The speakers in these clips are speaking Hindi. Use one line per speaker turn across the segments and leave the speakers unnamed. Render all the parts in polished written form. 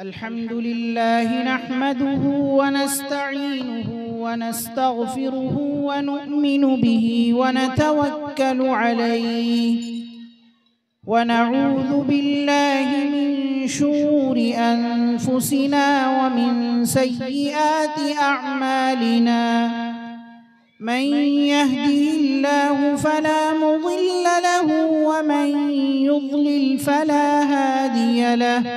अल्हम्दुलिल्लाहि नहमदुहु व नस्तईनुहु व नस्तगफिरुहु व नु'मिनु बिही व नतवक्कलु अलैहि व नऊज़ु बिल्लाहि मिन शुरूरि अनफुसिना व मिन सय्यिआति अअमालिना मन यहदिहिल्लाहु फला मुदिल्ल लहु व मन युद्लिल फला हादिय लहु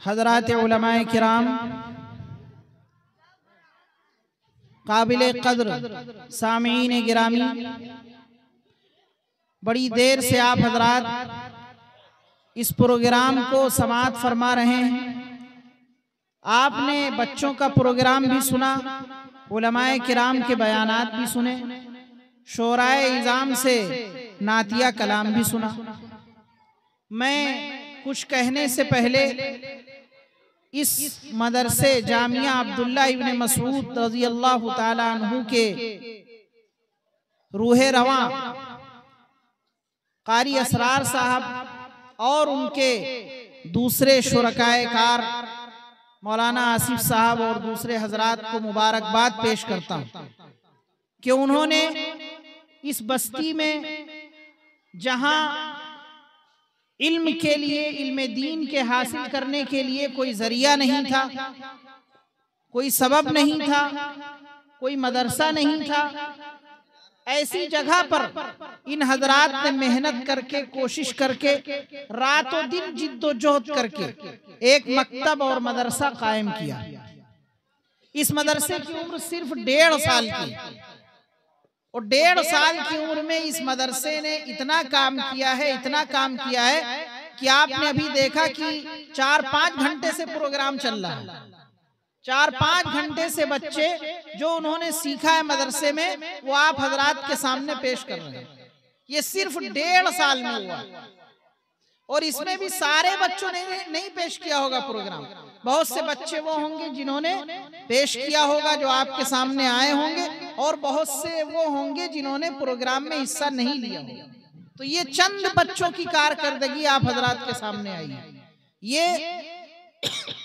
हज़रात उलमाए किराम, काबिले क़द्र सामीन गिरामी, बड़ी देर से आप हजरात इस प्रोग्राम को समाअत फरमा रहे हैं। आपने बच्चों का प्रोग्राम भी सुना, उलमाए किराम के बयानात भी सुने, शोराए इज़ाम से नातिया कलाम भी सुना। मैं कुछ कहने से पहले इस मदरसे जामिया अब्दुल्ला इब्न मसूद रज़ियल्लाहु ताला अन्हु के रूहे रवां कारी असरार साहब और उनके दूसरे शुरकाए कार मौलाना आसिफ साहब और दूसरे हजरात को मुबारकबाद पेश करता हूँ कि उन्होंने इस बस्ती में जहाँ इल्म के लिए, इल्म दीन के हासिल करने के लिए कोई जरिया नहीं था, कोई सबब नहीं था, कोई मदरसा नहीं था, ऐसी जगह पर इन हजरात ने मेहनत करके, कोशिश करके, रातों दिन जिद्दोजहद करके एक मकतब और मदरसा कायम किया। इस मदरसे की उम्र सिर्फ 1.5 साल की, और 1.5 साल की उम्र में इस मदरसे ने इतना काम किया है, इतना काम किया है कि आपने अभी देखा कि 4-5 घंटे से प्रोग्राम चल रहा है। 4-5 घंटे से बच्चे जो उन्होंने सीखा है मदरसे में वो आप हजरात के सामने पेश कर रहे हैं। ये सिर्फ 1.5 साल में हुआ, और इसमें भी सारे बच्चों ने नहीं पेश किया होगा प्रोग्राम। बहुत से बच्चे वो होंगे जिन्होंने पेश किया होगा, जो आपके सामने आए होंगे, और बहुत से वो होंगे जिन्होंने प्रोग्राम में हिस्सा नहीं लिया होगा। तो ये चंद बच्चों की कारकर्दगी आप हजरात के सामने आई है। ये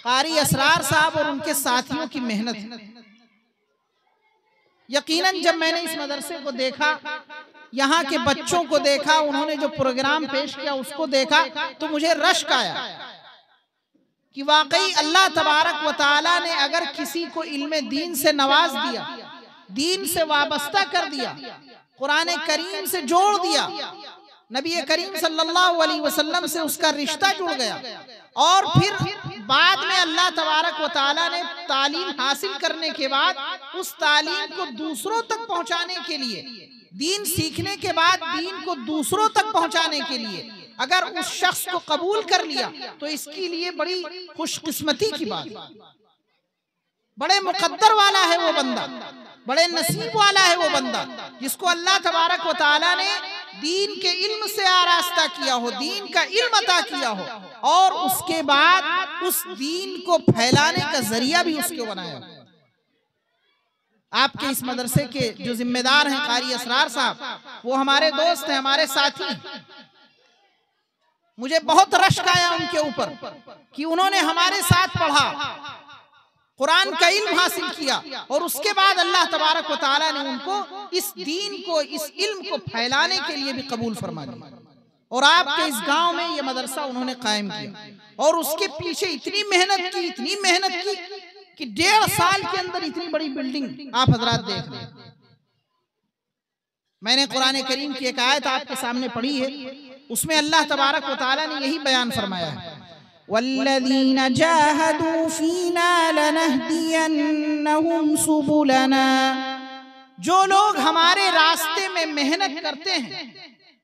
कारी असरार साहब और उनके साथियों की मेहनत है। यकीनन जब मैंने इस मदरसे को देखा, यहाँ के बच्चों को देखा, उन्होंने जो प्रोग्राम पेश किया उसको देखा, तो मुझे रश्क आया कि वाकई अल्लाह तबारक व तआला ने अगर किसी को इल्म दीन से नवाज दिया, दीन से वाबस्ता कर दिया, कुरान करीम से जोड़ दिया, नबी करीम सल्लल्लाहु अलैहि वसल्लम से उसका रिश्ता जुड़ गया, और फिर बाद में अल्लाह तबारक व तआला ने तालीम हासिल करने के बाद उस तालीम को दूसरों तक पहुंचाने के लिए, दीन सीखने के बाद दीन को दूसरों तक पहुंचाने के लिए अगर उस शख्स को कबूल कर लिया तो इसके लिए बड़ी खुशकिस्मती की बात, बड़े मुकद्दर वाला है वो बंदा, बड़े नसीब वाला है वो बंदा जिसको अल्लाह तबारक व तआला ने दीन के इल्म से आरास्ता किया हो, दीन का इल्म अता किया हो, और उसके बाद उस दीन को फैलाने का जरिया भी उसको बनाया। आपके इस मदरसे के जो जिम्मेदार हैं कारी असरार साहब, वो हमारे दोस्त हैं, हमारे साथी। मुझे बहुत रश्क आया उनके ऊपर कि उन्होंने हमारे साथ पढ़ा, कुरान का इल्म हासिल किया, और उसके बाद अल्लाह तबारक व तआला ने उनको इस दीन को, इस इल्म को फैलाने के लिए भी कबूल फरमा लिया। और आपके इस गांव में ये मदरसा उन्होंने कायम किया, और उसके पीछे इतनी मेहनत की, इतनी मेहनत की कि 1.5 साल के अंदर इतनी बड़ी बिल्डिंग आप हजरात देख रहे हैं। मैंने कुरान करीम की एक आयत आपके सामने पढ़ी है, उसमें अल्लाह तबारक व तआला ने यही बयान फरमाया है, वल्लज़ीना जाहदू फीना लनहदियन्नहुम सुबुलना। जो लोग हमारे रास्ते में मेहनत करते हैं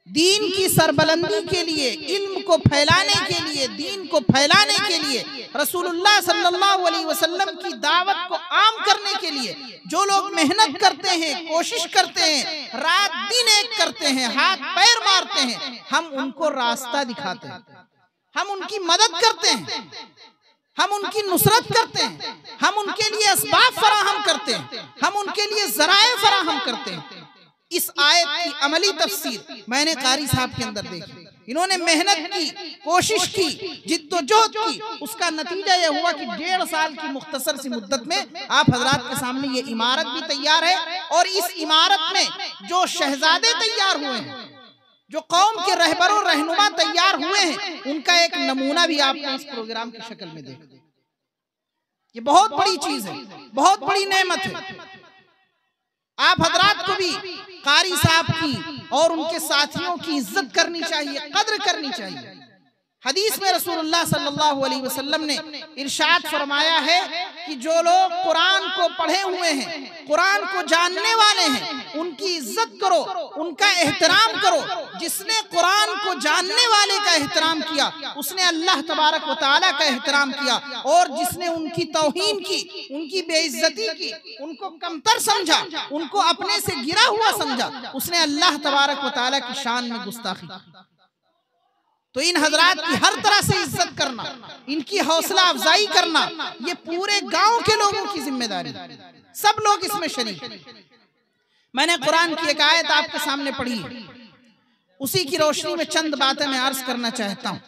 दीन की सरबलंदी के लिए, इल्म को फैलाने के लिए, दीन को फैलाने के लिए, रसूलुल्लाह सल्लल्लाहु अलैहि वसल्लम की दावत को आम करने के लिए जो लोग मेहनत करते हैं, कोशिश करते हैं, रात दिन एक करते हैं, हाथ पैर मारते हैं, हम उनको रास्ता दिखाते हैं, हम उनकी मदद करते हैं, हम उनकी नुसरत करते हैं, हम उनके लिए असबाब फराहम करते हैं, हम उनके लिए ज़राए फराहम करते हैं। इस आयत की अमली तफसीर मैंने कारी साहब के अंदर देखी। इन्होंने मेहनत की, कोशिश की, जिद्दोजहद की, उसका नतीजा यह हुआ कि 1.5 साल की मुख्तसर सी मुद्दत में आप हजरात के सामने ये इमारत भी तैयार है, और इस इमारत में जो शहजादे तैयार हुए हैं, जो कौम के रहबर और रहनुमा तैयार हुए हैं, उनका एक नमूना भी आपने इस प्रोग्राम की शक्ल में देखा। ये बहुत बड़ी चीज है, बहुत बड़ी नेमत है। आप हजरात को भी कारी साहब की और उनके साथियों की इज्जत करनी चाहिए, कद्र करनी चाहिए। हदीस में रसूलुल्लाह सल्लल्लाहु अलैहि वसल्लम ने इरशाद फरमाया है कि जो लोग कुरान को पढ़े हुए हैं, कुरान को जानने वाले हैं, उनकी इज्जत करो, उनका एहतराम करो। जिसने कुरान को जानने वाले का एहतराम किया, उसने अल्लाह तबारक व तआला का एहतराम किया, और जिसने उनकी तौहीन की, उनकी बेइज्जती की, उनको कमतर समझा, उनको अपने से गिरा हुआ समझा, उसने अल्लाह तबारक व तआला की शान में गुस्ताखी की। तो इन हजरात की हर तरह से इज्जत करना, इनकी हौसला अफजाई करना, ये पूरे गांव के लोगों की जिम्मेदारी, सब लोग इसमें शरीक। मैंने कुरान की एक आयत आपके सामने पढ़ी, उसी की रोशनी में चंद बातें मैं अर्ज करना चाहता हूं।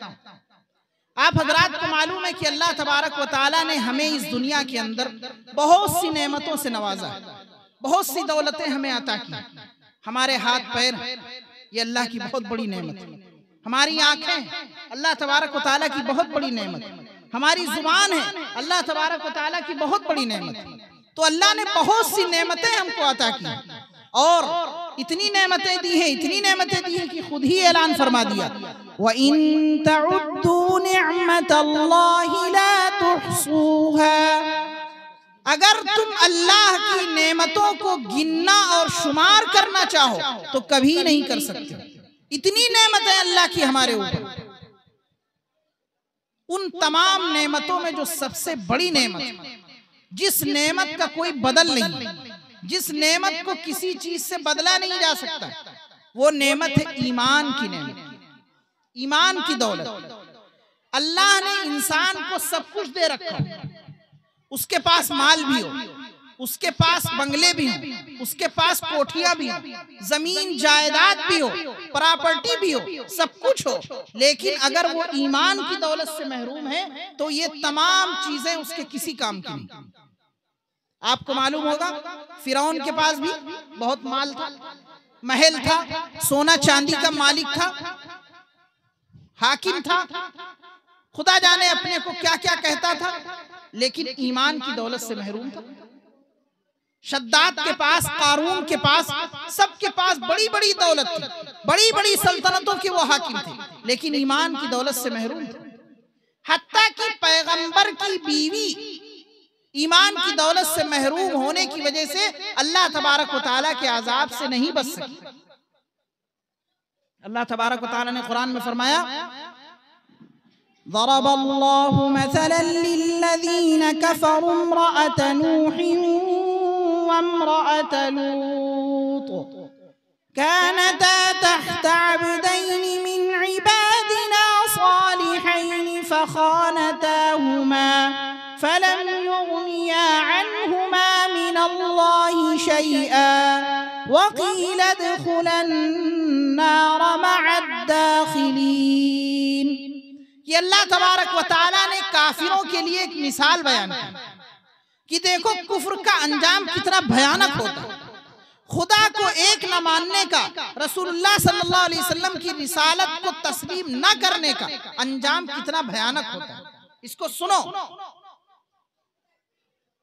आप हजरात को मालूम है कि अल्लाह तबारक व तआला ने हमें इस दुनिया के अंदर बहुत सी नेमतों से नवाजा है, बहुत सी दौलतें हमें अता की। हमारे हाथ पैर, ये अल्लाह की बहुत बड़ी नेमत है। हमारी आंखें अल्लाह तबारक व तआला की बहुत बड़ी नेमत है। हमारी जुबान है अल्लाह तबारक व तआला की बहुत बड़ी नेमत है। तो अल्लाह ने बहुत सी नेमतें हमको अता की, और इतनी नेमतें दी हैं, इतनी नेमतें दी हैं कि खुद ही ऐलान फरमा दिया, व इन तउद्दू निअमतल्लाहि ला तुहसूहा। अगर तुम अल्लाह की नेमतों को गिनना और शुमार करना चाहो तो कभी नहीं कर सकते। इतनी नेमतें अल्लाह की हमारे ऊपर। उन तमाम नेमतों में जो सबसे बड़ी नेमत, जिस नेमत का कोई बदल नहीं, जिस नेमत को किसी चीज से बदला नहीं जा सकता, वो नेमत है ईमान की नेमत, ईमान की दौलत। अल्लाह ने इंसान को सब कुछ दे रखा, उसके पास माल भी हो, उसके पास बंगले भी हो, उसके पास कोठियां भी हो, जमीन जायदाद भी हो, प्रॉपर्टी भी हो, सब कुछ हो, लेकिन अगर वो ईमान की दौलत से महरूम है तो ये तमाम चीजें उसके किसी काम की नहीं। आपको मालूम होगा फिरौन के पास भी बहुत माल था, महल था, सोना चांदी का मालिक था, हाकिम था, खुदा जाने अपने को क्या क्या कहता था, लेकिन ईमान की दौलत से महरूम था। शद्दाद के पास, कारून के पास, सबके पास बड़ी बड़ी दौलत थी, बड़ी बड़ी सल्तनतों के वो हाकिम थे, लेकिन ईमान की दौलत से महरूम थे। हत्ता कि पैगंबर की बीवी ईमान की दौलत से महरूम होने की वजह से अल्लाह तबारक व तआला के अजाब से नहीं बच सकी। अल्लाह तबारक व तआला ने कुरान में फरमाया, ज़रबल्लाहु मसलन लिल्लज़ीना कफ़रू इम्रअत नूहिन व इम्रअत लूत कानता तहता अब्दैनि मिन इबादिना सालिहैन फ़ख़ानताहुमा फलम युग़निया अन्हुमा मिनल्लाहि शैआ वक़ील उद्ख़ुलन नार मअद्दाख़िलीन। कि अल्लाह तबारक व तआला ने काफिरों के लिए एक मिसाल बयान की कि देखो कुफ्र का अंजाम कितना भयानक होता है। खुदा को एक न मानने का, रसूलुल्लाह सल्लल्लाहु अलैहि वसल्लम की रिसालत को तस्लीम न करने का अंजाम कितना भयानक होता है। इसको सुनो,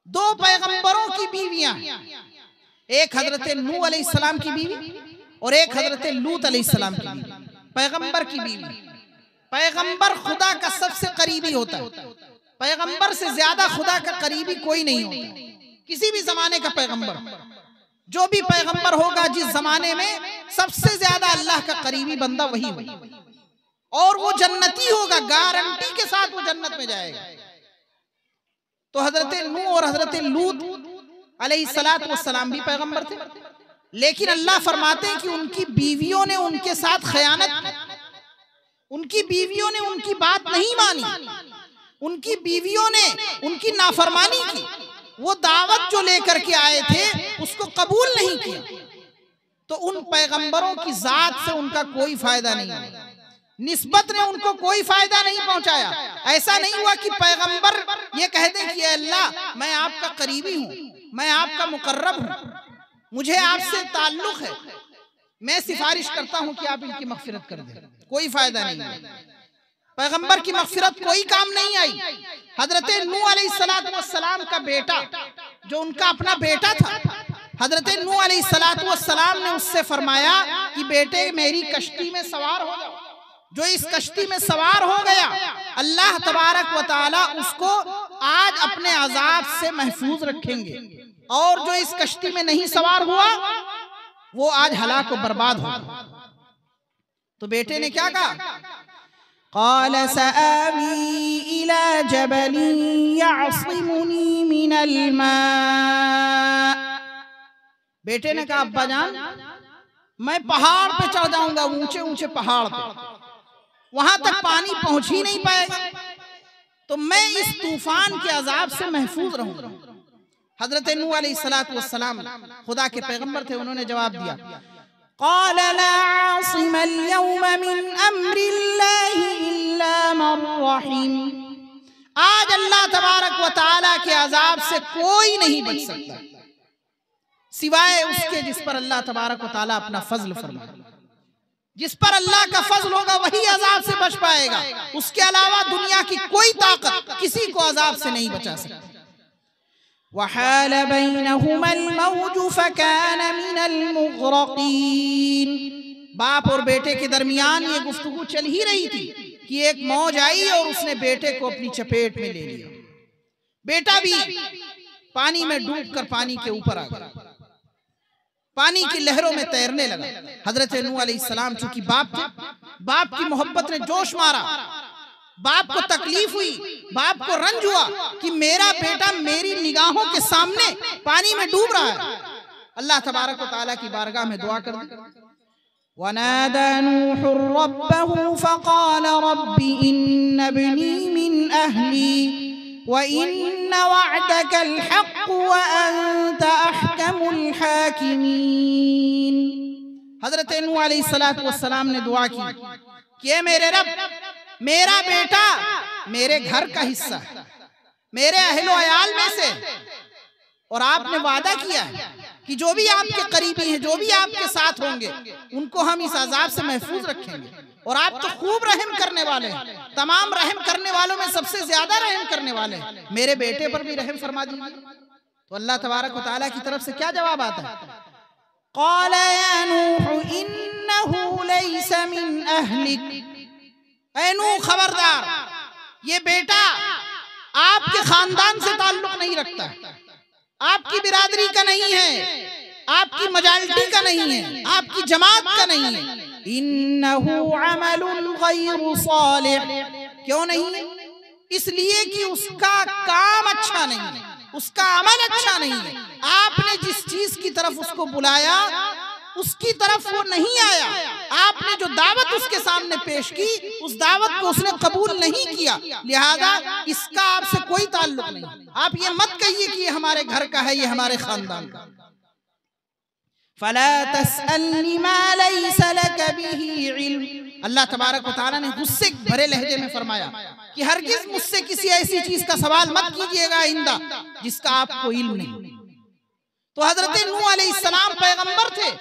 दो पैगंबरों की बीवियां, एक हजरत नूह अलैहिस्सलाम की बीवी और एक हजरत लूत अलैहिस्सलाम की बीवी। पैगंबर की बीवी, पैगंबर खुदा का सबसे करीबी होता है। पैगंबर से ज्यादा खुदा का करीबी कोई नहीं होता। किसी भी जमाने का पैगंबर, जो भी पैगंबर होगा जिस जमाने में, सबसे ज्यादा अल्लाह का करीबी बंदा वही होगा और वो जन्नती होगा, गारंटी के साथ वो जन्नत में जाएगा। तो हजरत नूह और हजरत लूत अलैहिस्सलातु वस्सलाम भी पैगंबर थे, लेकिन अल्लाह फरमाते हैं कि उनकी बीवियों ने उनके साथ खयानत की। उनकी बीवियों ने उनकी बात नहीं मानी, उनकी बीवियों ने उनकी नाफरमानी की। वो दावत जो लेकर के आए थे उसको कबूल नहीं किया। तो उन पैगंबरों की जात से उनका कोई फायदा नहीं हुआ, निस्बत ने उनको कोई फायदा नहीं पहुंचाया। ऐसा नहीं हुआ कि पैगंबर ये कह दें कि अल्लाह मैं आपका करीबी हूं, मैं आपका मुकर्रब हूं, मुझे आपसे ताल्लुक है, मैं सिफारिश करता हूं कि आप इनकी मगफिरत कर दें। कोई फायदा नहीं है। पैगंबर की मगफिरत कोई काम नहीं आई। हजरत नूह अलैहिस्सलातु वस्सलाम का बेटा, जो उनका अपना बेटा था, हजरत नूह अलैहिस्सलातु वस्सलाम ने उससे फरमाया कि बेटे मेरी कश्ती में सवार हो जाओ। जो इस कश्ती में सवार हो गया, अल्लाह तबारक व तआला उसको आज अपने अजाब से महफूज रखेंगे, और जो इस कश्ती में नहीं सवार हुआ वो आज हलाक व बर्बाद होगा। तो बेटे ने क्या कहा? क़ाल सआवी इला जबलिन यअसिमुनी मिनल मा। बेटे ने कहा अब्बा जान मैं पहाड़ पे चढ़ जाऊंगा, ऊंचे ऊंचे पहाड़ पे, वहां तक पानी पहुंच ही नहीं पाएगा, तो मैं इस तूफान के अजाब से महफूज रहूंगा। हजरत नूह अलैहिस्सलातु वस्सलाम खुदा के पैगंबर थे, उन्होंने जवाब दिया क़ाल ला आसिमल यौम मिन अम्रिल्लाहि इल्ला मन रहीम। आज अल्लाह तबारक व तआला के अजाब से कोई नहीं बच सकता सिवाय उसके जिस पर अल्लाह तबारक व तआला अपना फजल फरमाए। जिस पर अल्लाह का फजल होगा वही अजाब से बच पाएगा, उसके अलावा दुनिया की कोई ताकत किसी को अजाब से नहीं बचा सकती। वहाल बैनहुमल मौज फकान मिनल मुग़रक़ीन। बाप और बेटे के दरमियान ये गुफ्तगू चल ही रही थी कि एक मौज आई और उसने बेटे को अपनी चपेट में ले लिया। बेटा भी पानी में डूबकर पानी के ऊपर आ गया, पानी की लहरों में तैरने लगा। हजरत नूह अलैहिस्सलाम चूंकि बाप थे, बाप की मोहब्बत ने जोश मारा, बाप को तकलीफ हुई, बाप को रंज हुआ कि मेरा बेटा मेरी निगाहों के सामने पानी में डूब रहा है। अल्लाह तबारक व तआला की बारगाह में दुआ कर दी। वनादा नूह रब्बहु फक़ाल रब्बि इन्न इब्नी मिन अहली व इन्न वअदकल हक़्क़ व अंत अहकमुल हाकिमीन। हजरत नूह अलैहिस्सलातु वस्सलाम ने दुआ की कि मेरे रब, मेरा बेटा मेरे घर का हिस्सा है, मेरे अहलो अयाल में से, और आपने वादा किया है कि जो भी आपके करीबी हैं, जो भी आपके साथ होंगे, उनको हम इस अजाब से महफूज रखेंगे। और आप तो खूब रहम करने वाले हैं, तमाम रहम करने वालों में सबसे ज्यादा रहम करने वाले हैं, मेरे बेटे पर भी रहम फरमा दीजिए। तो अल्लाह तबारक व तआला की तरफ से क्या जवाब आता है? क़ाल या नूह इन्नहु लैसा मिन अहलिक। ऐ नूह खबरदार, ये बेटा आपके खानदान से ताल्लुक नहीं रखता, आपकी बिरादरी का नहीं है, आपकी मजालिटी का नहीं है, आपकी जमात का नहीं है, इन्नहु अमलुन गैरु सालिह, क्यों नहीं? इसलिए कि उसका काम अच्छा नहीं है, उसका अमल अच्छा नहीं है। आपने जिस चीज की तरफ उसको बुलाया उसकी तरफ वो नहीं आया, आपने जो दावत उसके सामने पेश की उस दावत को उसने कबूल नहीं किया, लिहाजा इसका आपसे कोई ताल्लुक नहीं। आप ये मत कहिए कि ये हमारे घर का है, ये हमारे खानदान का। फला तसअलनी मा लैसा लक बिही इल्म, अल्लाह तबारक व तआला ने गुस्से भरे लहजे में फरमाया कि हरगिज मुझसे किसी ऐसी चीज का सवाल मत कीजिएगा आइंदा जिसका आपको इल्म नहीं। तो हजरत नूह अलैहिस्सलाम पैगंबर थे,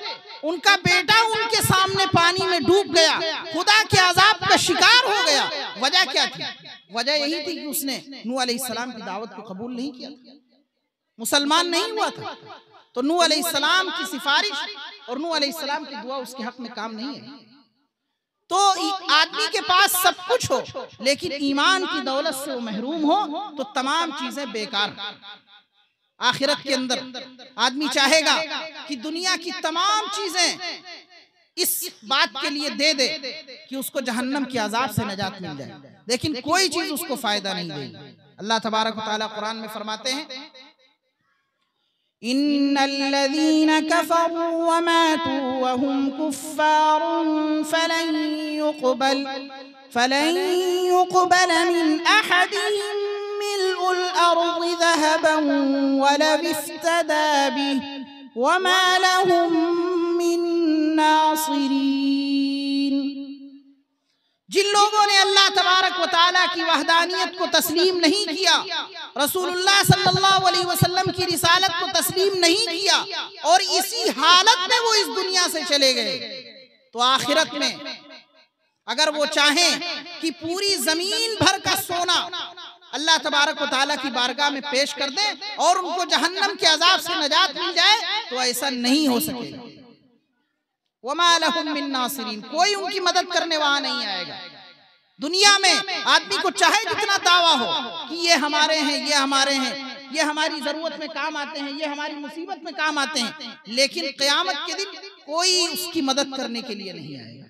उनका बेटा उनके सामने पानी में डूब गया, खुदा के अजाब का शिकार हो गया। वजह क्या थी? वजह यही थी कि उसने नूह अलैहिस्सलाम की दावत को कबूल नहीं किया, मुसलमान नहीं हुआ था। तो नूह अलैहिस्सलाम की सिफारिश और नूह अलैहिस्सलाम की दुआ उसके हक में काम नहीं है। तो आदमी के पास सब कुछ हो लेकिन ईमान की दौलत से वो महरूम हो तो तमाम चीजें बेकार। आखिरत के अंदर आदमी चाहेगा कि दुनिया की तमाम चीजें इस बात के लिए दे दे कि उसको जहन्नम के अजाब से नजात मिल जाए, लेकिन कोई चीज उसको फायदा नहीं देगी। अल्लाह तबारक व तआला कुरान में फरमाते हैं, इन्नल्लज़ीना कफ़रू व मातू व हुम कुफ़्फ़ारुन फलन युक़बल मिन अहदिहिम मिल्उल अर्ज़ि ज़हबन वलव इफ्तदा बिही वमा लहुम मिन नासिरीन। जिन लोगों ने अल्लाह तबारक व तआला की वहदानियत को तस्लीम नहीं किया, रसूलुल्लाह सल्लल्लाहु अलैहि वसल्लम की रिसालत को तस्लीम नहीं किया और इसी हालत में वो इस दुनिया से चले गए, तो आखिरत में अगर वो चाहें कि पूरी जमीन भर का सोना अल्लाह तबारक व तआला की बारगाह में पेश कर दें और उनको जहन्नम के अजाब से नजात मिल जाए, तो ऐसा नहीं हो सकेगा। वमा लहुम मिन नासिरीन, कोई उनकी मदद करने वहां नहीं आएगा। दुनिया में आदमी को चाहे जितना दावा हो कि ये हमारे हैं, ये हमारे हैं, ये हमारी जरूरत में काम आते हैं, ये हमारी मुसीबत में काम आते हैं, लेकिन क़यामत के दिन कोई उसकी मदद करने के लिए नहीं आएगा।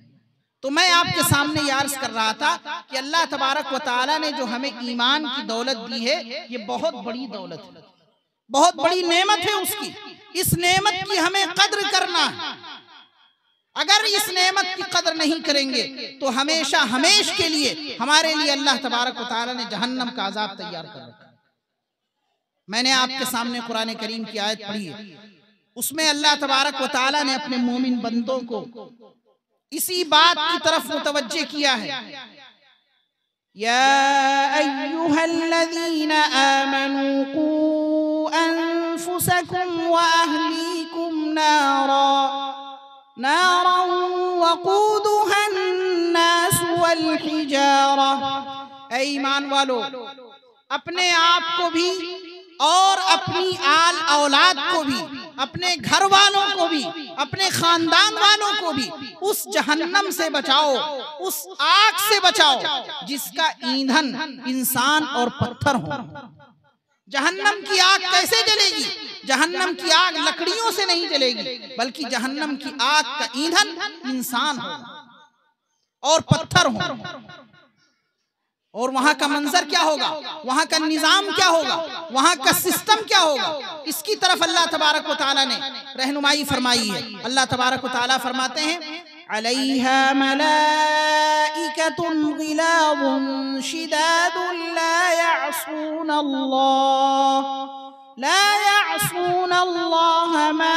तो मैं आपके सामने ये अर्ज कर रहा था कि अल्लाह तबारक व तआला ने जो हमें ईमान की दौलत दी है, ये बहुत बड़ी दौलत है, बहुत बड़ी नेमत है उसकी। इस नेमत की हमें कद्र करना है। अगर इस नेमत की कदर नहीं करेंगे तो हमेशा हमेश के लिए हमारे लिए अल्लाह तबारक व तआला ने जहन्नम का अजाब तैयार कर रखा है। मैंने आपके सामने कुरान करीम की आयत पढ़ी है, उसमें अल्लाह तबारक व तआला ने अपने मोमिन बंदों को इसी बात की तरफ मुतवज्जे किया है, या अय्युहल्लज़ीना आमनू कू अनफुसकुम व अहलीकुम नारन वक़ूदुहा अन्नास वल हिजारा। ऐ ईमान वालो, अपने आप को भी और अपनी आल औलाद को भी, अपने घर वालों को भी, अपने खानदान वालों को भी उस जहन्नम से बचाओ, उस आग से बचाओ जिसका ईंधन इंसान और पत्थर हो। जहन्नम की आग कैसे जलेगी? जहन्नम की आग लकड़ियों से नहीं जलेगी, बल्कि जहन्नम की आग का ईंधन इंसान हो और पत्थर हो। और वहां का मंजर क्या होगा, वहां का निजाम क्या होगा, वहां का सिस्टम क्या होगा, इसकी तरफ अल्लाह तबारक व तआला ने रहनुमाई फरमाई है। अल्लाह तबारक व तआला फरमाते हैं, अलैहा मलाइकतुन गिलादुन शिदादुन ला यअसून अल्लाह मा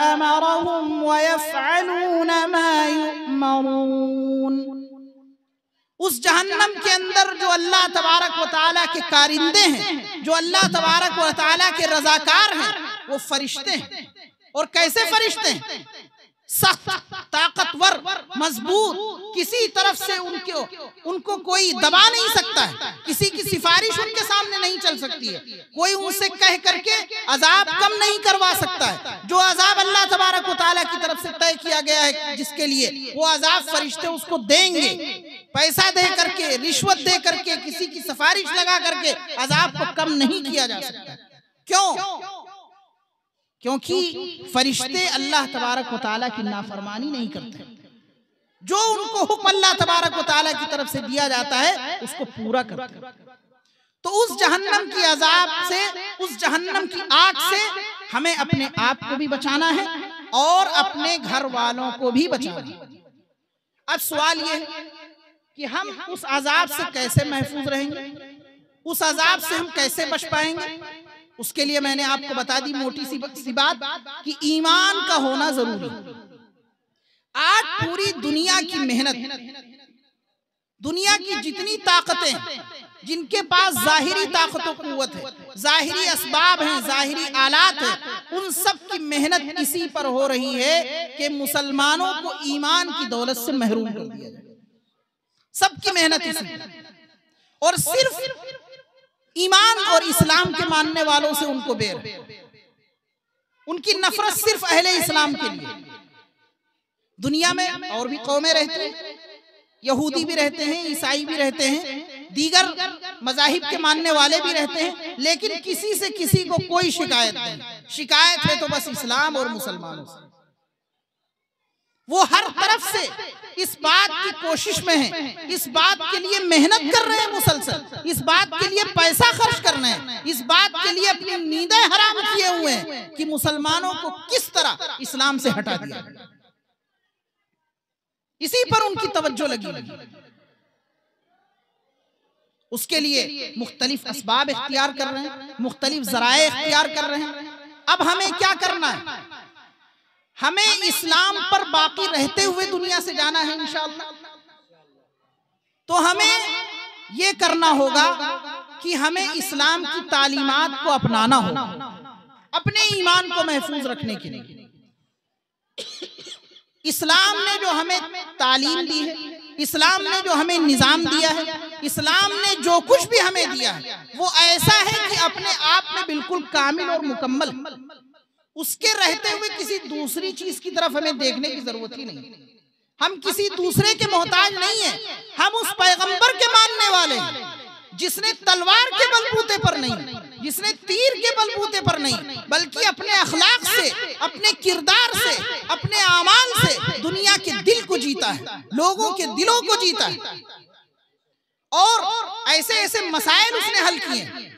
अमरहुम व यफ़अलून मा युअमरून। उस जहन्नम के अंदर जो अल्लाह तबारक व तआला के कारिंदे हैं, जो अल्लाह तबारक व तआला के रज़ाकार हैं, वो फरिश्ते हैं। और कैसे फरिश्ते हैं? सख्त, ताकतवर, मजबूत, किसी तरफ से उनको कोई दबा नहीं सकता है, किसी की सिफारिश उनके सामने नहीं चल सकती है, कोई उनसे कह करके अजाब कम नहीं करवा सकता है। जो अजाब अल्लाह तबारक व तआला की तरफ से तय किया गया है जिसके लिए, वो अजाब फरिश्ते उसको देंगे। पैसा दे करके, रिश्वत दे करके, किसी की सिफारिश लगा करके अजाब को कम नहीं किया जा सकता। क्यों? क्योंकि फरिश्ते अल्लाह तबारक व तआला की नाफरमानी नहीं करते, जो उनको हुक्म अल्लाह तबारक व तआला की तरफ से दिया जाता है उसको पूरा करते हैं। तो उस जहन्नम की अजाब से, उस जहन्नम की आग से हमें अपने आप को भी बचाना है और अपने घर वालों को भी बचाना है। अब सवाल ये है कि हम उस अजाब से कैसे महफूज रहेंगे, उस अजाब से हम कैसे बच पाएंगे। उसके लिए मैंने आपको बता दी मोटी सी बात कि ईमान का होना जरूरी है। आज पूरी दुनिया की मेहनत, दुनिया की जितनी ताकतें, जिनके पास जाहिरी ताकत और कुव्वत है, जाहिरी असबाब हैं, जाहिरी आलात हैं, उन सब की मेहनत इसी पर हो रही है कि मुसलमानों को ईमान की दौलत से महरूम कर दिया जाए। सबकी मेहनत इसी, और सिर्फ ईमान और इस्लाम के मानने वालों से उनको बेर, उनकी नफरत सिर्फ अहले इस्लाम के लिए। दुनिया में और भी कौमें रहती हैं, यहूदी भी रहते हैं, ईसाई भी रहते हैं, दीगर मजाहिब के मानने वाले भी रहते हैं, लेकिन किसी से किसी को कोई शिकायत नहीं। शिकायत है तो बस इस्लाम और मुसलमानों से। वो हर तरफ से इस बात की कोशिश में है, इस बात के लिए मेहनत कर रहे हैं मुसलसल, इस बात के लिए पैसा खर्च करना है, इस बात के लिए अपनी नींदें हराम किए हुए हैं कि मुसलमानों को किस तरह इस्लाम से हटा दिया। इसी पर उनकी तवज्जो लगी। उसके लिए मुख्तलिफ असबाब इख्तियार कर रहे हैं, मुख्तलिफ ज़राए इख्तियार कर रहे हैं। अब हमें क्या करना है? हमें इस्लाम पर बाकी रहते हुए दुनिया से जाना है इंशाअल्लाह। तो हमें ये करना होगा कि हमें इस्लाम की तालीमात को अपनाना होगा अपने ईमान को महफूज रखने के लिए। इस्लाम ने जो हमें तालीम दी है, इस्लाम ने जो हमें निजाम दिया है, इस्लाम ने जो कुछ भी हमें दिया है, वो ऐसा है कि अपने आप में बिल्कुल कामिल और मुकम्मल। उसके रहते हुए किसी दूसरी चीज की तरफ हमें देखने की जरूरत ही नहीं। हम किसी दूसरे के मोहताज नहीं है। हम उस पैगंबर के मानने वाले हैं जिसने तलवार के बलबूते पर नहीं, जिसने तीर के बलबूते पर नहीं, बल्कि अपने अखलाक से, अपने किरदार से, अपने आमाल से दुनिया के दिल को जीता है, लोगों के दिलों को जीता है। और ऐसे ऐसे मसाइल उसने हल किए,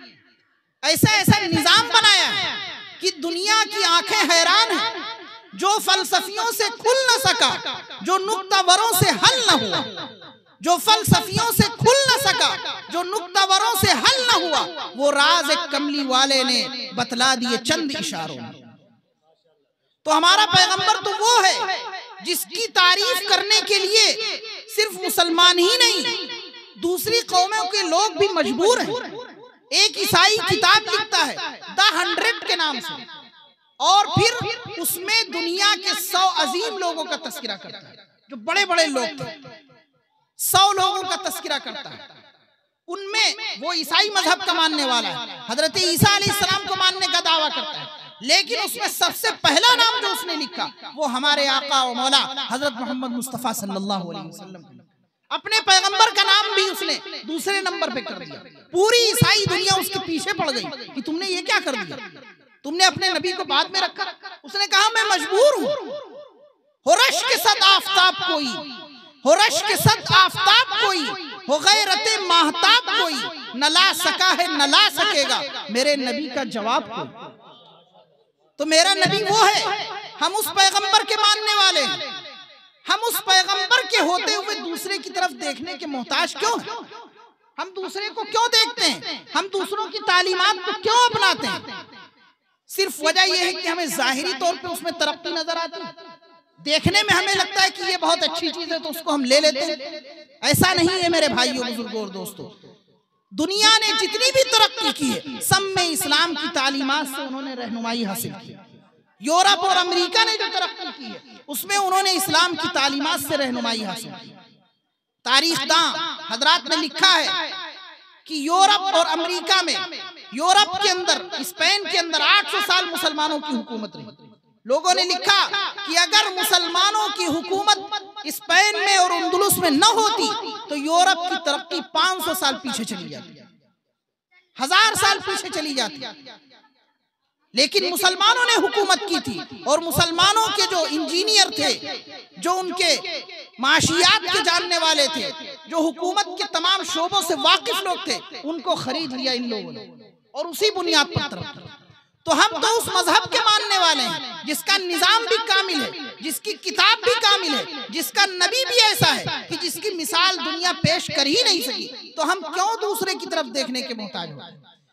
ऐसा ऐसा निजाम बनाया है कि दुनिया की आंखें हैरान हैं। जो फलसफियों से खुल न सका, जो नुक्तावरों से हल न हुआ, जो फलसफियों से खुल न सका, जो नुक्तावरों से हल न हुआ, वो राज एक कमली वाले ने बतला दिए चंद इशारों में। तो हमारा पैगंबर तो वो है जिसकी तारीफ करने के लिए सिर्फ मुसलमान ही नहीं, दूसरी कौमों के लोग भी मजबूर हैं। एक ईसाई किताब लिखता है द 100 के नाम से, और फिर उसमें दुनिया के 100 अजीम लोगों का तस्करा करता है, जो बड़े बड़े लोग थे। 100 लोगों का तस्करा करता है। उनमें वो ईसाई मजहब का मानने वाला है, हजरत ईसा अलैहिस्सलाम को मानने का दावा करता है, लेकिन उसमें सबसे पहला नाम जो उसने लिखा वो हमारे आका और मौला हजरत मोहम्मद मुस्तफा सल्लल्लाहु अलैहि वसल्लम। अपने पैगंबर का नाम भी उसने दूसरे नंबर पे कर दिया। पूरी ईसाई दुनिया उसके पीछे पड़ गई कि तुमने ये क्या कर दिया, तुमने अपने नबी को बाद में रखा। उसने कहा मैं मजबूर हूँ। हो रश के साथ आफताब कोई, हो रश के साथ आफताब कोई, हो गैरते महताब कोई, न ला सका है न ला सकेगा मेरे नबी का जवाब कोई। तो मेरा नबी वो है, हम उस पैगंबर के मानने वाले हैं। हम उस पैगंबर के होते हुए दूसरे की तरफ देखने के मोहताज क्यों हैं? हम दूसरे को क्यों देखते हैं? हम दूसरों की तालीमात को क्यों अपनाते हैं? सिर्फ वजह यह है कि हमें जाहिरी तौर पे उसमें तरक्की नजर आती है, देखने में हमें लगता है कि ये बहुत अच्छी चीज है तो उसको हम ले लेते हैं। ऐसा नहीं है मेरे भाइयों, बुजुर्गों और दोस्तों। दुनिया ने जितनी भी तरक्की की है सब में इस्लाम की तालीमात से उन्होंने रहनुमाई हासिल की। यूरोप और अमेरिका ने जो तरक्की की है उसमें उन्होंने इस्लाम की तालीमात से रहनुमाई हासिल की। तारीखदां हजरात ने लिखा है कि यूरोप और अमेरिका में, यूरोप के अंदर, स्पेन के अंदर 800 साल मुसलमानों की हुकूमत रही। लोगों ने लिखा कि अगर मुसलमानों की हुकूमत स्पेन में और अंदलुस में न होती तो यूरोप की तरक्की 500 साल पीछे चली जाती, 1000 साल पीछे चली जाती। लेकिन मुसलमानों ने हुकूमत की थी और मुसलमानों के जो इंजीनियर थे, जो उनके माशियात के जानने वाले थे, जो हुकूमत के तमाम शोबों से वाकिफ लोग थे, उनको खरीद लिया इन लोगों ने और उसी बुनियाद पर तरफ। तो हम तो उस मजहब के मानने वाले हैं जिसका निजाम भी कामिल है, जिसकी किताब भी कामिल है, जिसका नबी भी ऐसा है कि जिसकी मिसाल दुनिया पेश कर ही नहीं सकी। तो हम क्यों दूसरे की तरफ देखने के मोहताज हो?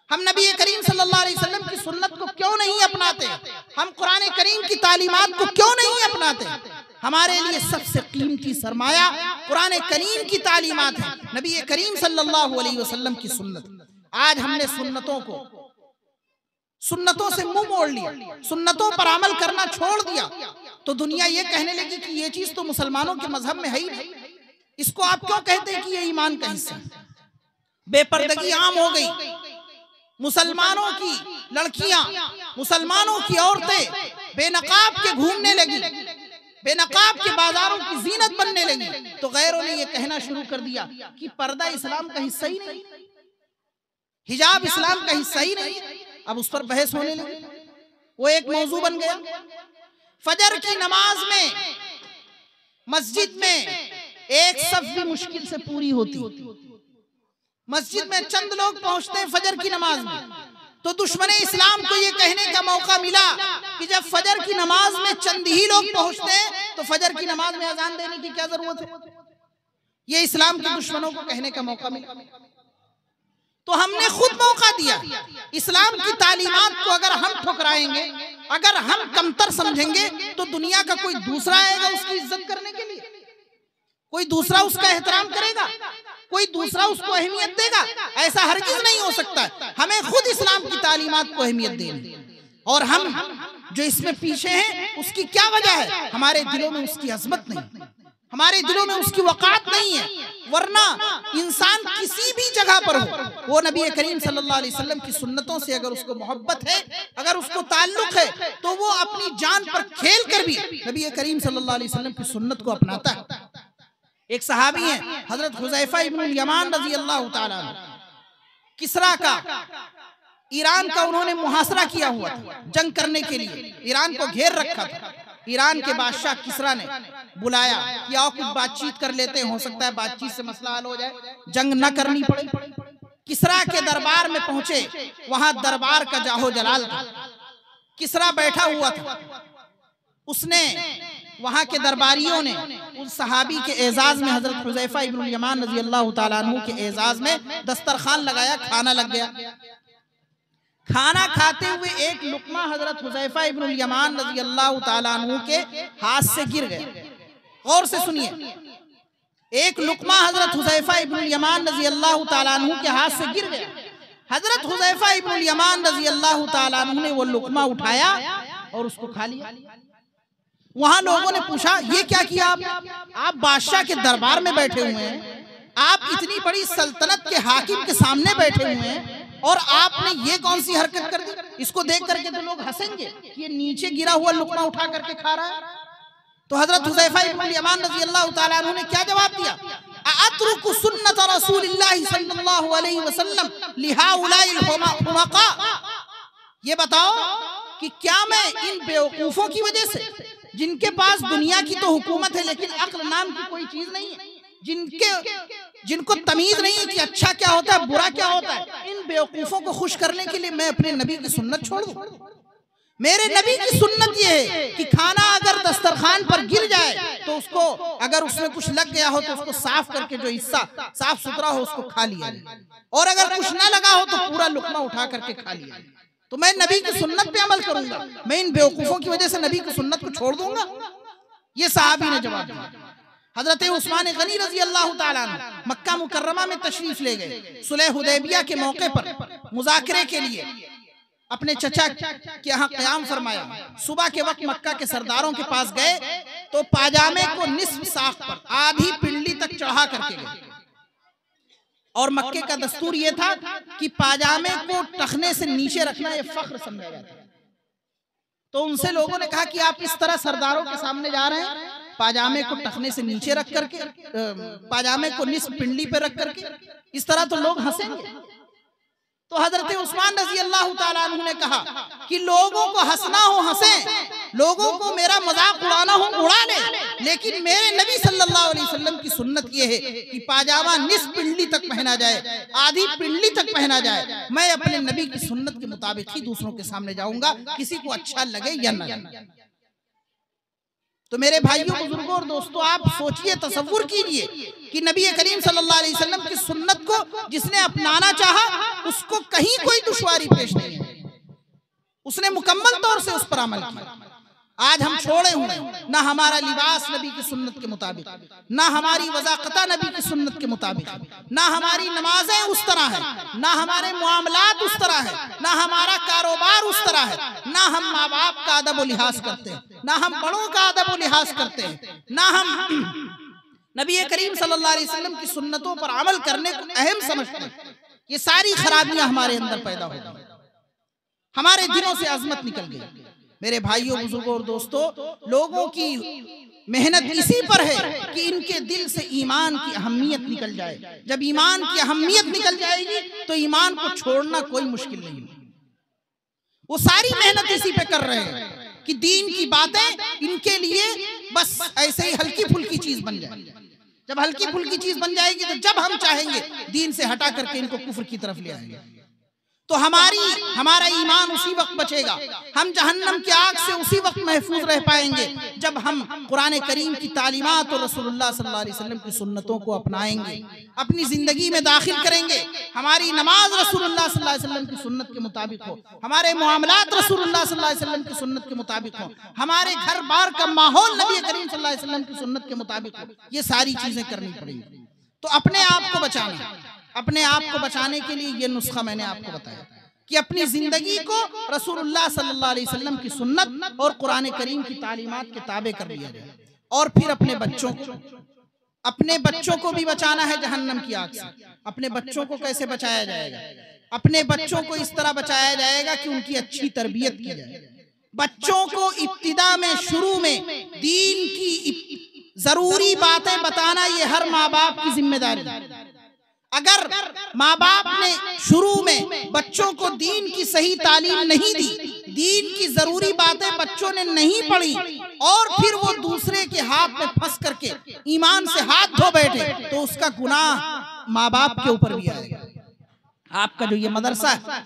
हम नबी करीम सल्लल्लाहु अलैहि वसल्लम की सुन्नत को क्यों नहीं अपनाते? हम कुरान करीम की तालीमात को क्यों नहीं अपनाते? हमारे लिए सबसे कीमती सरमाया कुरान करीम की तालीमात है, नबी करीम सल्लल्लाहु अलैहि वसल्लम की सुन्नत। आज हमने सुन्नतों से मुंह मोड़ लिया, सुन्नतों पर अमल करना छोड़ दिया, तो दुनिया ये कहने लगी कि ये चीज तो मुसलमानों के मजहब में है ही नहीं, इसको आप क्यों कहते हैं कि ये ईमान का हिस्सा? बेपर्दगी आम हो गई, मुसलमानों की लड़कियां, मुसलमानों की औरतें बेनकाब के घूमने लगी, बेनकाब के बाजारों की जीनत बनने लगी। तो गैरों ने यह कहना शुरू कर दिया कि पर्दा इस्लाम का हिस्सा ही नहीं, हिजाब इस्लाम का हिस्सा ही नहीं। अब उस पर बहस होने लगी, वो एक मौजू बन गया। फजर की नमाज में मस्जिद में एक सफ भी मुश्किल से पूरी होती, मस्जिद में चंद लोग पहुंचते हैं फजर की नमाज में, तो दुश्मने इस्लाम को ये कहने का मौका मिला कि जब फजर की नमाज में चंद ही लोग पहुंचते हैं तो फजर की नमाज में अजान देने की क्या जरूरत है? ये इस्लाम के दुश्मनों को कहने का मौका मिला। तो हमने खुद मौका दिया। इस्लाम की तालीमात को अगर हम ठुकराएंगे, अगर हम कमतर समझेंगे, तो दुनिया का कोई दूसरा आएगा उसकी इज्जत करने के लिए, कोई दूसरा उसका एहतराम करेगा, कोई दूसरा उसको अहमियत देगा? ऐसा हरगिज नहीं हो सकता। हमें खुद इस्लाम की तालीमात को अहमियत देनी। और हम जो इसमें पीछे हैं उसकी क्या वजह है? हमारे दिलों में उसकी अजमत नहीं, हमारे दिलों में उसकी वक़ात नहीं है। वरना इंसान किसी भी जगह पर हो, वो नबी करीम सल्लल्लाहु अलैहि वसल्लम की सुन्नतों से अगर उसको मोहब्बत है, अगर उसको ताल्लुक है, तो वो अपनी जान पर खेल कर भी नबी करीम सल्लल्लाहु अलैहि वसल्लम की सुन्नत को अपनाता है। एक सहाबी हैं हजरत हुज़ैफा इब्नुल यमान रज़ी अल्लाह ताला अन्हु, किसरा का, ईरान का उन्होंने मुहासरा किया हुआ था, जंग करने के लिए ईरान को घेर रखा था। ईरान के बादशाह किसरा ने बुलाया कि आओ कुछ बातचीत कर लेते हैं, हो सकता है बातचीत से मसला हल हो जाए, जंग न करनी पड़े। किसरा के दरबार में पहुंचे, वहां दरबार का जाहो जलाल था, किसरा बैठा हुआ था। उसने, वहां के दरबारियों ने उस सहाबी के एजाज में, हजरत हुज़ैफा इब्नुल यमान रज़ी अल्लाह ताला अन्हु के एजाज में दस्तरखान लगाया, खाना लग गया। खाना खाते हुए एक लुकमा हजरत हुज़ैफा इब्नुल यमान रज़ी अल्लाह ताला अन्हु के हाथ से गिर गया। गौर से सुनिए, एक लुकमा हजरत हुज़ैफा इब्नुल यमान रज़ी अल्लाह ताला अन्हु के हाथ से गिर गया। हजरत हुज़ैफा इब्नुल यमान रज़ी अल्लाह ताला अन्हु ने वो लुकमा उठाया और उसको खा लिया। वहां लोगों ने पूछा, ये क्या किया आप बादशाह के दरबार में बैठे हुए हैं, आप इतनी बड़ी सल्तनत के हाकिम के सामने बैठे हुए हैं और आपने ये कौन सी हरकत कर दी? इसको देख करके तो लोग हंसेंगे कि ये नीचे गिरा हुआ लुकमा उठा करके खा रहा है। तो हजरत हुज़ैफा इब्नुल यमान रज़ी अल्लाह ताला अन्हु ने क्या जवाब दिया? अतरुकु सुन्नत रसूलिल्लाहि सल्लल्लाहु अलैहि वसल्लम लिहाउलाइल हुमका, ये बताओ कि क्या मैं इन बेवकूफों की वजह से, जिनके पास दुनिया की तो हुकूमत है लेकिन अक्ल नाम की कोई चीज नहीं है, जिनको तमीज नहीं है कि अच्छा क्या होता है बुरा क्या होता है, इन बेवकूफों को खुश करने के लिए मैं अपने नबी की सुन्नत छोड़ दूं? मेरे नबी की सुन्नत ये है कि खाना अगर दस्तरखान पर गिर जाए तो उसको, अगर उसमें कुछ लग गया हो तो उसको साफ करके जो हिस्सा साफ सुथरा हो उसको खा लिया, और अगर कुछ ना लगा हो तो पूरा लुकमा उठा करके खा लिया। तो मैं नबी की सुन्नत पे अमल करूंगा, मैं इन बेवकूफों की वजह से नबी की सुन्नत को छोड़ दूंगा? ये सहाबी ने जवाब दिया। हजरत उस्मान गनी रजी अल्लाह ताला अन्हु मक्का मुकर्रमा में तशरीफ ले गए। सुलह हुदैबिया के मौके पर मुज़ाकरे के लिए अपने चचा के यहाँ क़याम फरमाया। सुबह के वक्त मक्का के सरदारों के पास गए तो पाजामे को निस्फ साख पर, आधी पिंडली तक चढ़ा करके गए, और मक्के का दस्तूर ये था कि पाजामे को टखने से नीचे रखना ये फख्र समझा जाता है। तो उनसे लोगों ने कहा कि आप इस तरह सरदारों के सामने जा रहे हैं, पाजामे को टखने से नीचे रख करके, पाजामे को निस्फ पिंडली पे रख करके, इस तरह तो लोग हंसेंगे। तो तो हजरत उस्मान रजी अल्लाह ताला अन्हु ने कहा कि लोगों को हंसना हो हंसे, लोगों को मेरा मजाक उड़ाना हो उड़ा ले, लेकिन मेरे नबी सल्लल्लाहु अलैहि वसल्लम की सुन्नत ये है कि पाजामा निस पिंडली तक पहना जाए, आधी पिंडली तक पहना जाए। मैं अपने नबी की सुन्नत के मुताबिक ही दूसरों के सामने जाऊंगा, किसी को अच्छा लगे या न लगे। तो मेरे भाइयों, बुजुर्गों और दोस्तों, आप सोचिए, तसव्वुर कीजिए कि नबी करीम सल्लल्लाहु अलैहि वसल्लम की सुन्नत को जिसने अपनाना चाहा उसको कहीं कोई दुश्वारी पेश नहीं है, उसने मुकम्मल तौर से उस पर अमल किया। आज हम छोड़े हुए, ना हमारा लिबास नबी की सुन्नत के मुताबिक, ना हमारी वज़ाक़ता नबी की सुन्नत के मुताबिक, ना हमारी नमाजें उस तरह है, ना हमारे मुआमलात उस तरह है, ना हमारा कारोबार उस तरह है, ना हम माँ बाप का अदब और लिहाज करते हैं, ना हम बड़ों का अदब और लिहाज करते हैं, ना हम नबी करीम सल्लल्लाहु अलैहि वसल्लम की सुन्नतों पर अमल करने को अहम समझते हैं। ये सारी खराबियां हमारे अंदर पैदा हो गई, हमारे दिलों से अजमत निकल गई। मेरे भाइयों, बुजुर्गों और दोस्तों, लोगों की मेहनत इसी पर है कि इनके दिल से ईमान की अहमियत निकल जाए। जब ईमान की अहमियत निकल जाएगी तो ईमान को छोड़ना कोई मुश्किल नहीं है। वो सारी मेहनत इसी पे कर रहे हैं कि दीन की बातें इनके लिए बस ऐसे ही हल्की फुल्की चीज बन जाए। जब हल्की फुल्की चीज बन जाएगी तो जब हम चाहेंगे दीन से हटा करके इनको कुफ्र की तरफ ले आएंगे, तो हमारा ईमान उसी वक्त बचेगा। हम जहन्नम की आग से उसी वक्त महफूज रह पाएंगे जब हम कुरान करीम की तालीमात और रसूलुल्लाह सल्लल्लाहु अलैहि वसल्लम की सुन्नतों को अपनाएंगे, अपनी जिंदगी में दाखिल करेंगे। हमारी नमाज रसूलुल्लाह सल्लल्लाहु अलैहि वसल्लम की सुन्नत के मुताबिक हो, हमारे मुआमलात रसूलुल्लाह सल्लल्लाहु अलैहि वसल्लम की सुन्नत के मुताबिक हो, हमारे घर बार का माहौल नबी करीम सल्लल्लाहु अलैहि वसल्लम की सुन्नत के मुताबिक हो। ये सारी चीजें करनी पड़ेंगी। तो अपने आप को बचाना, अपने आप को बचाने के लिए ये नुस्खा मैंने आपको बताया कि अपनी जिंदगी को रसूलुल्लाह सल्लल्लाहु अलैहि वसल्लम की सुन्नत और कुरान करीम की तालीमात के ताबे कर लिया जाए। और फिर अपने बच्चों को भी बचाना है जहन्नम की आग से। अपने बच्चों को कैसे बचाया जाएगा? अपने बच्चों को इस तरह बचाया जाएगा कि उनकी अच्छी तरबियत की जाए। बच्चों को इब्तिदा में, शुरू में दीन की जरूरी बातें बताना ये हर माँ बाप की जिम्मेदारी है। अगर माँ बाप ने शुरू में बच्चों को दीन की सही तालीम नहीं दी, दीन की जरूरी बातें बच्चों ने नहीं पढ़ी, और फिर वो दूसरे के हाथ में फंस करके ईमान से हाथ धो बैठे, तो उसका गुनाह माँ बाप के ऊपर भी आएगा। आपका जो ये मदरसा है,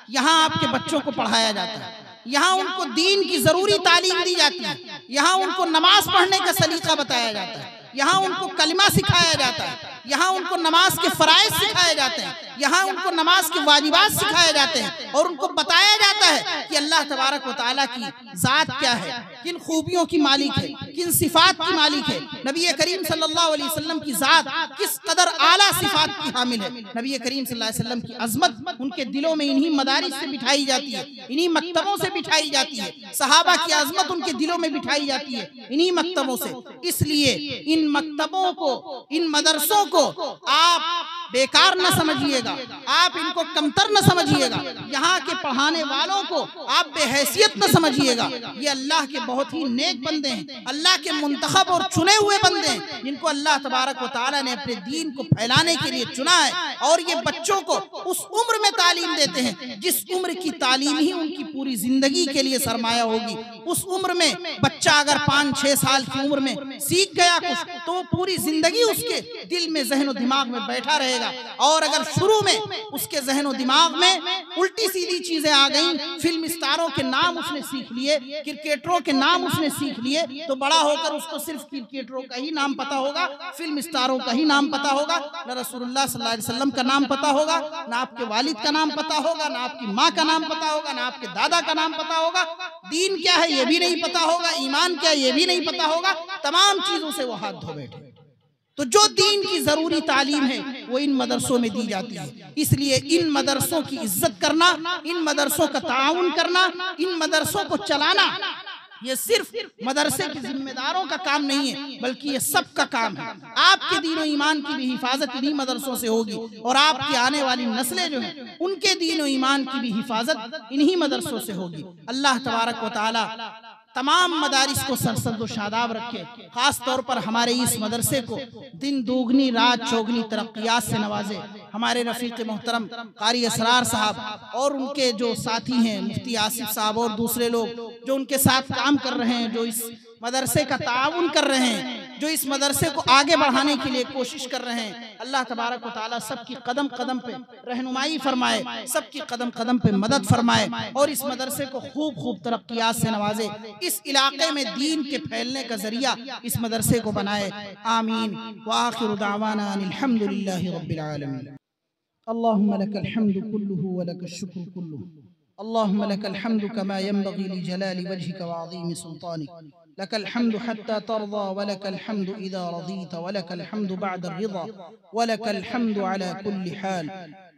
यहाँ आपके बच्चों को पढ़ाया जाता है, यहाँ उनको दीन की जरूरी तालीम दी जाती है, यहाँ उनको नमाज पढ़ने का सलीका बताया जाता है, यहाँ उनको कलिमा सिखाया जाता है, यहाँ उनको नमाज के फराइज सिखाए जाते हैं, यहाँ उनको नमाज के वाजिबात सिखाए जाते हैं, और उनको बताया जाता है कि अल्लाह तबारक व तआला की जात क्या है, किन खूबियों की मालिक है, किन सिफात की मालिक है। नबी करीम सल्लल्लाहु अलैहि वसल्लम की जात किस कदर आला सिफात की हामिल है। नबी करीम सल्लल्लाहु अलैहि वसल्लम की अजमत उनके दिलों में इन्हीं मदारिस से बिठाई जाती है, इन्हीं मकतबों से बिठाई जाती है। सहाबा की अजमत उनके दिलों में बिठाई जाती है इन्हीं मकतबों से। इसलिए इन मकतबों को, इन मदरसों को आप बेकार न समझिएगा, आप इनको कमतर न समझिएगा, यहाँ के पढ़ाने वालों को आप बेहैसियत न समझिएगा। ये अल्लाह के बहुत ही नेक बंदे हैं, अल्लाह के मुंतखब और चुने हुए बंदे हैं, जिनको अल्लाह तबारक व तआला ने अपने दीन को फैलाने के लिए चुना है। और ये बच्चों को उस उम्र में तालीम देते हैं जिस उम्र की तालीम ही उनकी पूरी जिंदगी के लिए सरमाया होगी। उस उम्र में बच्चा अगर 5-6 साल की उम्र में सीख गया कुछ, तो वो पूरी जिंदगी उसके दिल में, ज़हन दिमाग में बैठा रहेगा। और अगर शुरू में उसके ज़हन दिमाग में उल्टी सीधी चीजें आ गई, फिल्म स्टारों के नाम उसने सीख लिए, क्रिकेटरों के नाम उसने सीख लिए, तो बड़ा होकर उसको सिर्फ क्रिकेटरों का ही नाम पता होगा, फिल्म स्टारों का ही नाम पता होगा, न रसूलुल्लाह सल्लल्लाहु अलैहि वसल्लम का नाम पता होगा, ना आपके वालिद का नाम पता होगा, ना आपकी माँ का नाम पता होगा, ना आपके दादा का नाम पता होगा। दीन क्या है ये भी नहीं पता होगा, ईमान क्या है ये भी नहीं पता होगा। तमाम चीजों से वो हाथ धो बैठे। तो जो दीन की जरूरी तालीम है वो इन मदरसों में दी जाती है। इसलिए इन मदरसों की इज्जत करना, इन मदरसों का ताउन करना, इन मदरसों को चलाना, ये सिर्फ मदरसे के जिम्मेदारों का काम नहीं है, बल्कि ये सबका काम है। आपके दीन और ईमान की भी हिफाजत इन्हीं मदरसों से होगी, और आपकी आने वाली नस्लें जो हैं उनके दीन और ईमान की भी हिफाजत इन्हीं मदरसों से होगी। अल्लाह तबारक व तआला तमाम मदारिस को सरसब्ज़ व शादाब रखे। खास तौर पर हमारे इस मदरसे को दिन दोगुनी रात चौगुनी तरक्कियात से नवाजे। हमारे रफ़ीक़ मोहतरम कारी असरार साहब और उनके जो साथी हैं मुफ्ती आसिफ साहब और दूसरे लोग जो उनके साथ काम कर रहे हैं, जो इस मदरसे का ताउन कर रहे हैं, जो इस मदरसे को आगे बढ़ाने के लिए कोशिश कर रहे हैं, अल्लाह तबारक व तआला सबकी कदम कदम पे रहनुमाई फरमाए, सबकी कदम कदम पे मदद फरमाए और इस मदरसे को खूब खूब तरक्कियात से नवाजे। इस इलाके में दीन के फैलने का जरिया इस मदरसे को बनाए। आमीन। व आखिरु दावाना अनिल हम्दुलिल्लाहि रब्बिल आलमीन। अल्लाहुम्मा लकल हम्दु कुल्लुहु व लकश शुक्रु कुल्लुहु। अल्लाहुम्मा लकल हम्दु कमा यंबगी लिजलालि वजहिका व अज़ीमि सुल्तानिक। लकल हम्दु हत्ता तर्दा व लकल हम्दु इज़ा रज़ीता व लकल हम्दु बअद अर्रिज़ा व लकल हम्दु अला कुल्लि हाल।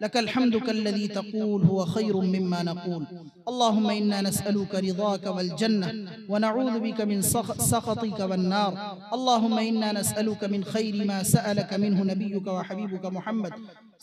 लकल हम्दु कल्लज़ी तक़ूल हुवा खैरुम मिम्मा नक़ूल। अल्लाहुम्मा इन्ना नस्अलुका रिज़ाका वल जन्नह व नऊज़ु बिका मिन सख़तिका वन नार। अल्लाहुम्मा इन्ना नस्अलुका मिन खैरि मा सअलका मिन्हु नबियुका व हबीबुका मुहम्मद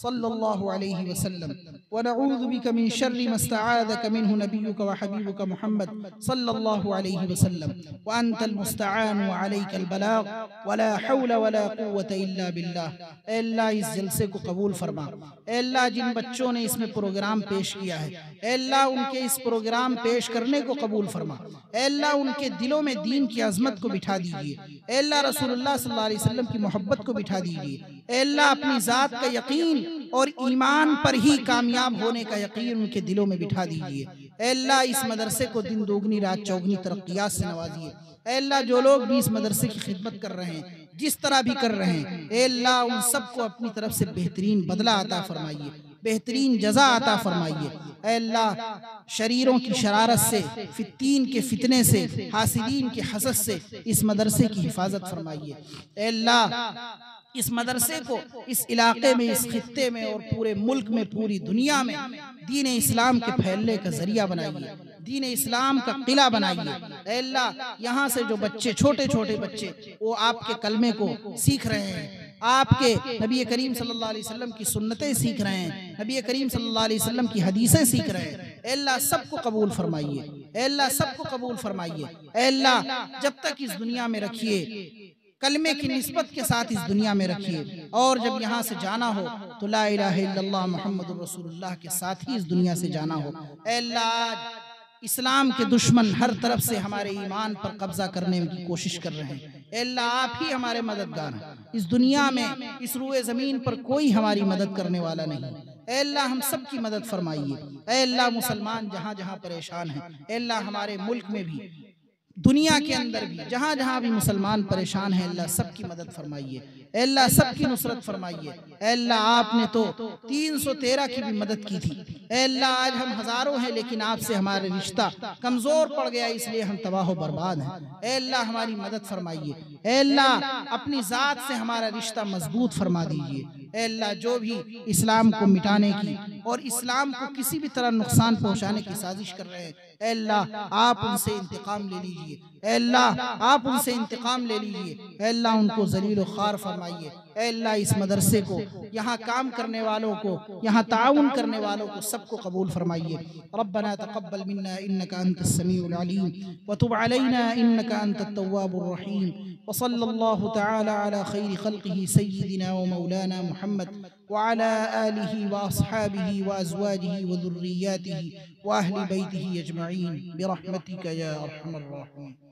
सल्लल्लाहु अलैहि वसल्लम व नऊज़ु बिका मिन शर्रि मा इस्तआज़का मिन्हु नबियुका व हबीबुका मुहम्मद सल्लल्लाहु अलैहि वसल्लम व अंतल मुस्तआन व अलैकल बलाग व ला हौला व ला कुव्वता इल्ला बिल्लाह। ऐ अल्लाह इस जलसे को कबूल फरमा। ऐ अल्लाह जिन बच्चों ने इसमें प्रोग्राम पेश किया है, ऐ अल्लाह उनके इस प्रोग्राम पेश करने को कबूल फरमा। ऐ अल्लाह उनके दिलों में दीन की अजमत को बिठा दीजिए। ऐ अल्लाह रसूलुल्लाह सल्लल्लाहु अलैहि वसल्लम की मोहब्बत को बिठा दीजिए। ऐ अल्लाह अपनी ज़ात का यकीन और ईमान पर ही कामयाब होने का यकीन उनके दिलों में बिठा दीजिए। ऐ अल्लाह इस मदरसे को दिन दोगुनी रात चौगुनी तरक्कियात से नवाजिए। ऐ अल्लाह जो लोग भी इस मदरसे की खिदमत कर रहे हैं, जिस तरह भी कर रहे हैं, ऐ अल्लाह उन सबको अपनी तरफ से बेहतरीन बदला अता फरमाइए, बेहतरीन जजा अता फरमाइए। ऐ अल्लाह शरीरों की शरारत से, फित्तीन के फितने से, हासिदीन के हसद से इस मदरसे की हिफाजत फरमाइए। ऐ अल्लाह इस मदरसे को इस इलाके में, इस खित्ते में और पूरे मुल्क में, पूरी दुनिया में दीन इस्लाम के फैलने का जरिया बनाइए, दीन इस्लाम का किला बनाइए। ऐ अल्लाह यहाँ से जो बच्चे, छोटे छोटे बच्चे, वो आपके कलमे को सीख रहे हैं, आपके नबी करीम सल्लल्लाहु अलैहि वसल्लम की सुन्नतें सीख रहे हैं, नबी करीम सल्लल्लाहु अलैहि वसल्लम की हदीसें सीख रहे हैं। ऐ अल्लाह सबको कबूल फरमाइए। ऐ अल्लाह सबको कबूल फरमाइए। ऐ अल्लाह जब तक इस दुनिया में रखिए, कलमे की निस्बत के साथ इस दुनिया में रखिए, और जब यहाँ से जाना हो तो ला इलाहा इल्लल्लाह मुहम्मदुर रसूलुल्लाह के साथ ही इस दुनिया से जाना हो। ऐ अल्लाह इस्लाम के दुश्मन हर तरफ से हमारे ईमान पर कब्जा करने की कोशिश कर रहे हैं। ऐ अल्लाह आप ही हमारे मददगार हैं। इस दुनिया में, इस रुए ज़मीन पर कोई हमारी मदद करने वाला नहीं। ऐ अल्लाह हम सब की मदद फरमाइए। ऐ अल्लाह मुसलमान जहाँ जहाँ परेशान हैं, ऐ अल्लाह हमारे मुल्क में भी, दुनिया के अंदर भी जहाँ जहाँ भी मुसलमान परेशान हैं, अल्लाह सबकी मदद फरमाइए। ऐ अल्लाह सबकी नुसरत फरमाइए। ऐ अल्लाह आपने तो 313 की भी मदद की थी। ऐ अल्लाह आज हम हजारों हैं लेकिन आपसे हमारे रिश्ता कमजोर पड़ गया, इसलिए हम तबाह बर्बाद हैं। ऐ अल्लाह हमारी मदद फरमाइए। ऐ अल्लाह अपनी ज़ात से हमारा रिश्ता मजबूत फरमा दीजिए। ऐ अल्लाह जो भी इस्लाम को मिटाने की और इस्लाम को किसी भी तरह नुकसान पहुंचाने की साजिश कर रहे हैं, ऐ अल्लाह आप उनसे इंतकाम ले लीजिए। ऐ अल्लाह आप उनसे इंतकाम ले लीजिए। ऐ अल्लाह उनको जलील ख़ार फरमाइए। ऐ अल्लाह इस मदरसे को, यहाँ काम करने वालों को, यहाँ ताउन करने वालों को सबको कबूल फरमाइए। रब्बना तक़ब्बल मिन्ना इन्नका अंतस समीउल अलीम व तुब अलैना इन्नका अंतत तव्वाबुर रहीम व सल्लल्लाहु तआला अला खैरि खल्क़िही सय्यिदिना व मौलाना मुहम्मद व अला आलिही व अस्हाबिही व अज़वाजिही व ज़ुर्रिय्यातिही व अहलि बैतिही अजमईन बिरहमतिका या अरहमर राहिमीन।